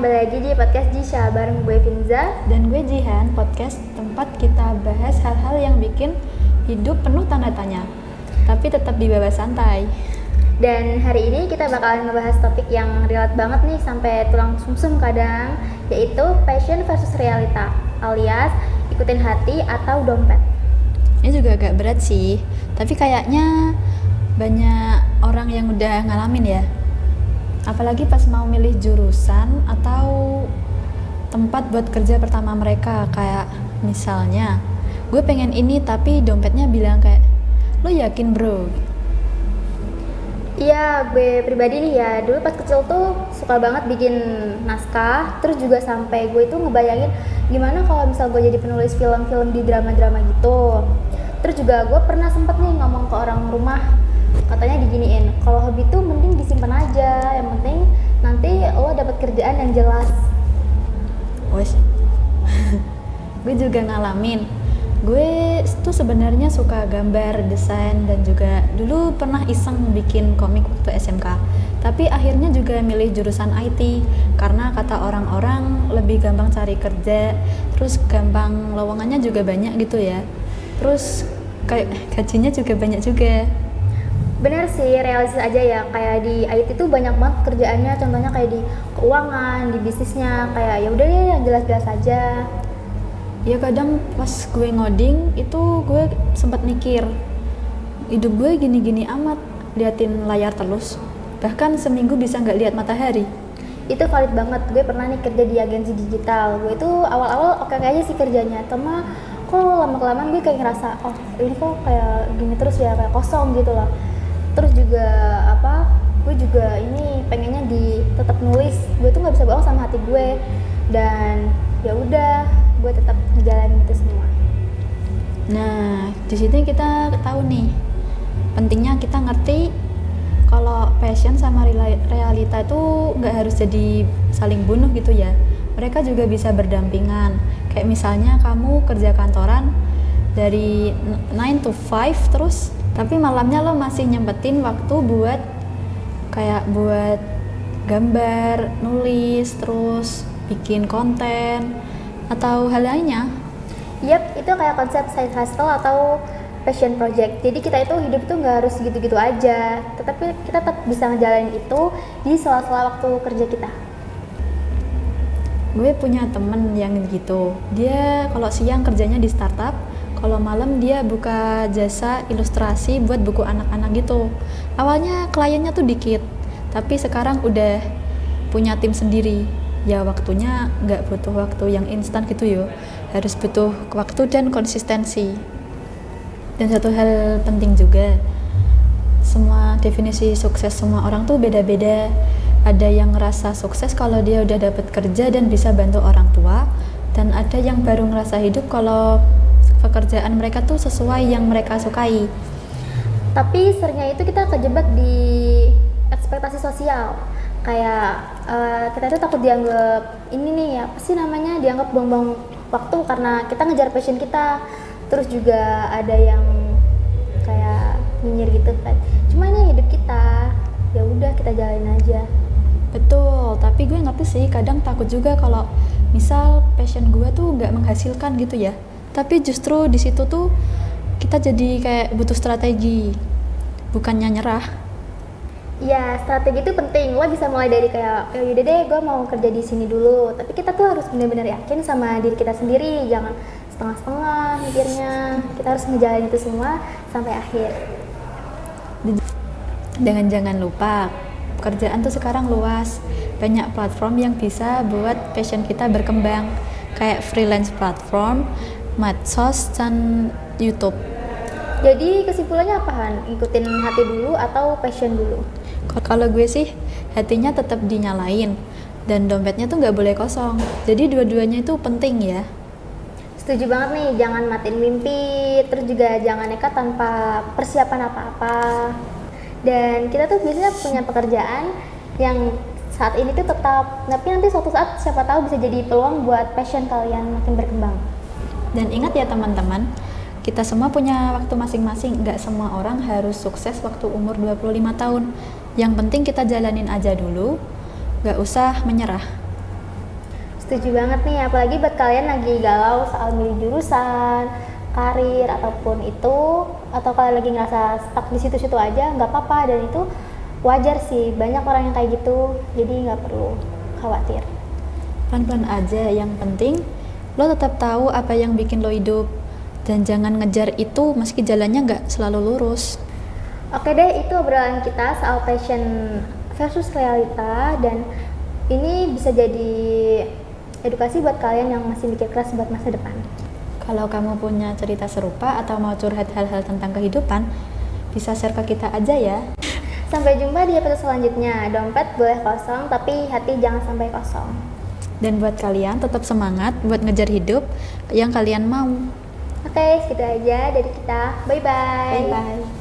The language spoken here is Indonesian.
kembali lagi di podcast Jisha bareng gue Finza dan gue Jihan, podcast tempat kita bahas hal-hal yang bikin hidup penuh tanda tanya, tapi tetap dibawa santai. Dan hari ini kita bakalan ngebahas topik yang relate banget nih sampai tulang sumsum kadang, yaitu passion versus realita, alias ikutin hati atau dompet. Ini juga agak berat sih, tapi kayaknya banyak orang yang udah ngalamin ya. Apalagi pas mau milih jurusan atau tempat buat kerja pertama mereka. Kayak misalnya, gue pengen ini tapi dompetnya bilang kayak, lo yakin bro? Iya, gue pribadi nih ya, dulu pas kecil tuh suka banget bikin naskah. Terus juga sampai gue itu ngebayangin gimana kalau misal gue jadi penulis film-film di drama-drama gitu. Terus juga gue pernah sempet nih ngomong ke orang rumah, katanya diginiin, kalau hobi tuh mending disimpan aja, yang penting nanti lo dapet kerjaan yang jelas. Wes, gue juga ngalamin. Gue tuh sebenarnya suka gambar, desain, dan juga dulu pernah iseng bikin komik waktu SMK. Tapi akhirnya juga milih jurusan IT karena kata orang-orang lebih gampang cari kerja, terus gampang lowongannya juga banyak gitu ya. Terus kayak gajinya juga banyak juga. Bener sih, realistis aja ya, kayak di IT tuh banyak banget kerjaannya, contohnya kayak di keuangan, di bisnisnya, kayak ya udah deh yang jelas-jelas aja. Ya kadang pas gue ngoding itu gue sempat mikir, hidup gue gini-gini amat, liatin layar terus, bahkan seminggu bisa nggak lihat matahari. Itu valid banget, gue pernah nih kerja di agensi digital. Gue itu awal-awal oke aja sih kerjanya, cuma kok lama-kelamaan gue kayak ngerasa, oh ini kok kayak gini terus ya, kayak kosong gitu loh. Terus juga gue juga ini pengennya tetap nulis. Gue tuh nggak bisa bohong sama hati gue, dan ya udah gue tetap ngejalanin itu semua. Nah di sini kita tahu nih pentingnya kita ngerti kalau passion sama realita itu nggak harus jadi saling bunuh gitu ya. Mereka juga bisa berdampingan. Kayak misalnya kamu kerja kantoran dari 9 to 5 terus, tapi malamnya lo masih nyempetin waktu buat gambar, nulis, terus bikin konten atau hal lainnya. Yap, itu kayak konsep side hustle atau passion project. Jadi kita itu hidup tuh nggak harus gitu-gitu aja, tetapi kita tetap bisa ngejalanin itu di sela-sela waktu kerja kita. Gue punya temen yang gitu, dia kalau siang kerjanya di startup, kalau malam dia buka jasa ilustrasi buat buku anak-anak gitu. Awalnya kliennya tuh dikit, tapi sekarang udah punya tim sendiri. Ya waktunya nggak butuh waktu yang instan gitu yo, harus butuh waktu dan konsistensi. Dan satu hal penting juga, semua definisi sukses semua orang tuh beda-beda. Ada yang ngerasa sukses kalau dia udah dapat kerja dan bisa bantu orang tua, dan ada yang baru ngerasa hidup kalau pekerjaan mereka tuh sesuai yang mereka sukai. Tapi seringnya itu kita kejebak di ekspektasi sosial. Kayak kita itu takut dianggap ini nih apa sih namanya, dianggap buang-buang waktu karena kita ngejar passion kita. Terus juga ada yang kayak nyinyir gitu kan, cuma ini hidup kita, ya udah kita jalanin aja. Betul, tapi gue ngerti sih kadang takut juga kalau misal passion gue tuh nggak menghasilkan gitu ya, tapi justru di situ tuh kita jadi kayak butuh strategi, bukannya nyerah. Ya, strategi itu penting. Lo bisa mulai dari kayak, ya udah deh gue mau kerja di sini dulu. Tapi kita tuh harus benar-benar yakin sama diri kita sendiri. Jangan setengah-setengah mikirnya. Kita harus ngejalanin itu semua sampai akhir. Jangan lupa, pekerjaan tuh sekarang luas. Banyak platform yang bisa buat passion kita berkembang. Kayak freelance platform, medsos, dan YouTube. Jadi kesimpulannya apa Han? Ikutin hati dulu atau passion dulu? Kalau gue sih hatinya tetap dinyalain dan dompetnya tuh nggak boleh kosong. Jadi dua-duanya itu penting ya. Setuju banget nih, jangan matiin mimpi, terus juga jangan nekat tanpa persiapan apa-apa. Dan kita tuh biasanya punya pekerjaan yang saat ini tuh tetap, tapi nanti suatu saat siapa tahu bisa jadi peluang buat passion kalian makin berkembang. Dan ingat ya teman-teman, kita semua punya waktu masing-masing. Nggak semua orang harus sukses waktu umur 25 tahun. Yang penting kita jalanin aja dulu, nggak usah menyerah. Setuju banget nih, apalagi buat kalian lagi galau soal milih jurusan, karir ataupun itu, atau kalian lagi ngerasa stuck di situ-situ aja, nggak apa-apa, dan itu wajar sih, banyak orang yang kayak gitu, jadi nggak perlu khawatir. Pelan-pelan aja, yang penting lo tetap tahu apa yang bikin lo hidup dan jangan ngejar itu meski jalannya nggak selalu lurus. Oke deh, itu obrolan kita soal passion versus realita, dan ini bisa jadi edukasi buat kalian yang masih mikir keras buat masa depan. Kalau kamu punya cerita serupa atau mau curhat hal-hal tentang kehidupan, bisa share ke kita aja ya. Sampai jumpa di episode selanjutnya. Dompet boleh kosong, tapi hati jangan sampai kosong. Dan buat kalian tetap semangat buat ngejar hidup yang kalian mau. Oke, segitu aja dari kita. Bye-bye. Bye-bye.